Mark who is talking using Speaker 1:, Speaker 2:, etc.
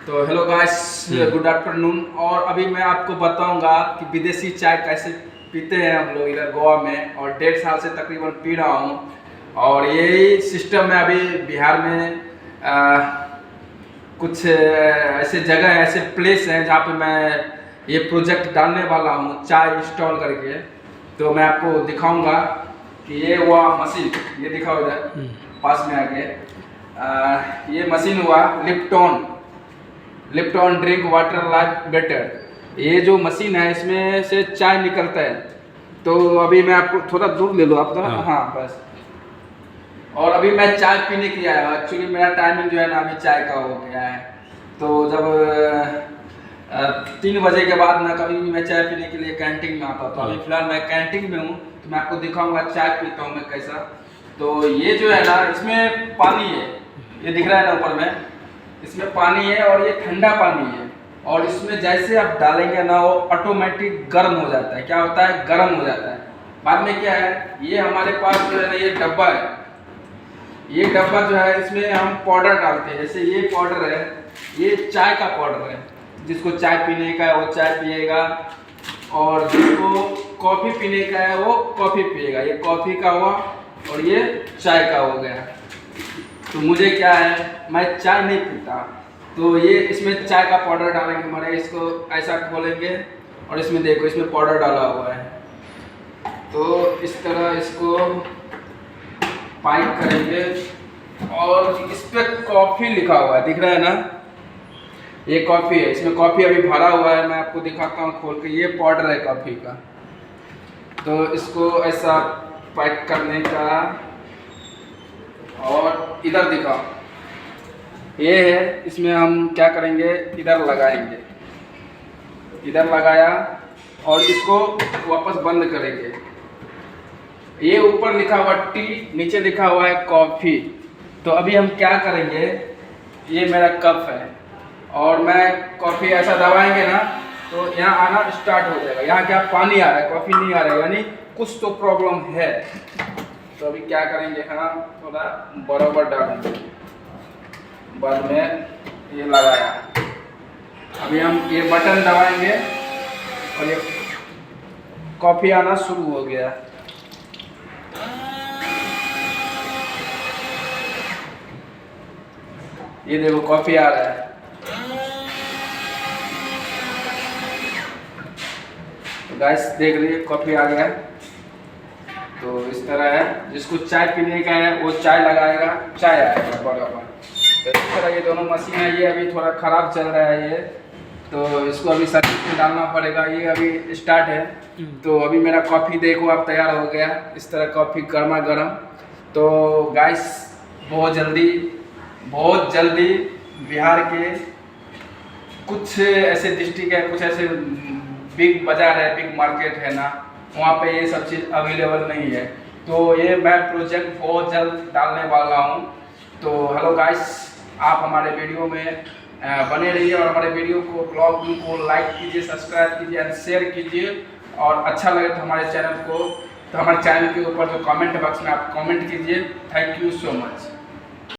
Speaker 1: तो hello guys, good afternoon. और अभी मैं आपको बताऊंगा कि विदेशी चाय कैसे पीते हैं हम लोग इधर गोवा में, और 1.5 साल से तकरीबन पी रहा हूँ। और यही सिस्टम में अभी बिहार में कुछ ऐसे जगह हैं, ऐसे प्लेस हैं जहाँ पे मैं ये प्रोजेक्ट डालने वाला हूँ चाय इंस्टॉल करके। तो मैं आपको दिखाऊंगा कि ये हुआ मशीन, ये दिखाओ इधर पास में आके। ये मशीन हुआ lepton drink water life better. ये जो मशीन है इसमें से चाय निकलता है। तो अभी मैं आपको थोड़ा दूर ले लो आप तो। हाँ बस। और अभी मैं चाय पीने के लिए आया हूँ। एक्चुअली मेरा टाइमिंग जो है ना अभी चाय का हो गया है। तो जब 3 बजे के बाद ना कभी भी मैं चाय पीने के लिए कैंटीन में आता हूँ। तो अभी फिलहाल मैं कैंटीन में हूँ, तो मैं आपको दिखाऊंगा चाय पीता हूँ मैं कैसा। तो ये जो है ना इसमें पानी है, ये दिख रहा है ना ऊपर में, इसमें पानी है और ये ठंडा पानी है। और इसमें जैसे आप डालेंगे ना वो ऑटोमेटिक गर्म हो जाता है। क्या होता है, गर्म हो जाता है। बाद में क्या है, ये हमारे पास जो है ना ये डब्बा है। ये डब्बा जो है इसमें हम पाउडर डालते हैं। जैसे ये पाउडर है, ये चाय का पाउडर है। जिसको चाय पीने का है वो चाय पिएगा, और जिसको कॉफ़ी पीने का है वो कॉफ़ी पिएगा। ये कॉफ़ी का हुआ और ये चाय का हो गया। तो मुझे क्या है, मैं चाय नहीं पीता, तो ये इसमें चाय का पाउडर डालेंगे हमारे। इसको ऐसा खोलेंगे और इसमें देखो इसमें पाउडर डाला हुआ है। तो इस तरह इसको पाइप करेंगे और इस पर कॉफ़ी लिखा हुआ है, दिख रहा है ना, ये कॉफ़ी है। इसमें कॉफ़ी अभी भरा हुआ है, मैं आपको दिखाता हूँ खोल के। ये पाउडर है कॉफ़ी का। तो इसको ऐसा पैक करने का, और इधर दिखाओ, ये है। इसमें हम क्या करेंगे, इधर लगाएंगे, इधर लगाया और इसको वापस बंद करेंगे। ये ऊपर लिखा हुआ टी, नीचे लिखा हुआ है कॉफ़ी। तो अभी हम क्या करेंगे, ये मेरा कप है और मैं कॉफ़ी ऐसा दबाएंगे ना तो यहाँ आना स्टार्ट हो जाएगा। यहाँ क्या पानी आ रहा है, कॉफ़ी नहीं आ रहा है, यानी कुछ तो प्रॉब्लम है। तो अभी क्या करेंगे, हाँ थोड़ा बराबर डालेंगे। बाद में ये लगाया, अभी हम ये बटन दबाएंगे और ये कॉफ़ी आना शुरू हो गया। ये देखो कॉफ़ी आ रहा है। तो गाइस देख लीजिए कॉफ़ी आ गया। तो इस तरह है, जिसको चाय पीने का है वो चाय लगाएगा, चाय आएगा बराबर। तो इस तरह ये दोनों मशीन है। ये अभी थोड़ा ख़राब चल रहा है ये, तो इसको अभी सर्विस में डालना पड़ेगा। ये अभी स्टार्ट है। तो अभी मेरा कॉफ़ी देखो आप तैयार हो गया, इस तरह कॉफ़ी गर्मा गर्म। तो गाइस बहुत जल्दी बिहार के कुछ ऐसे डिस्ट्रिक्ट है, कुछ ऐसे बिग बाज़ार है, बिग मार्केट है ना, वहाँ पे ये सब चीज़ अवेलेबल नहीं है। तो ये मैं प्रोजेक्ट बहुत जल्द डालने वाला हूँ। तो हेलो गाइस, आप हमारे वीडियो में बने रहिए और हमारे वीडियो को, ब्लॉग को लाइक कीजिए, सब्सक्राइब कीजिए और शेयर कीजिए। और अच्छा लगे तो हमारे चैनल के ऊपर जो कमेंट बॉक्स में आप कमेंट कीजिए। Thank you so much.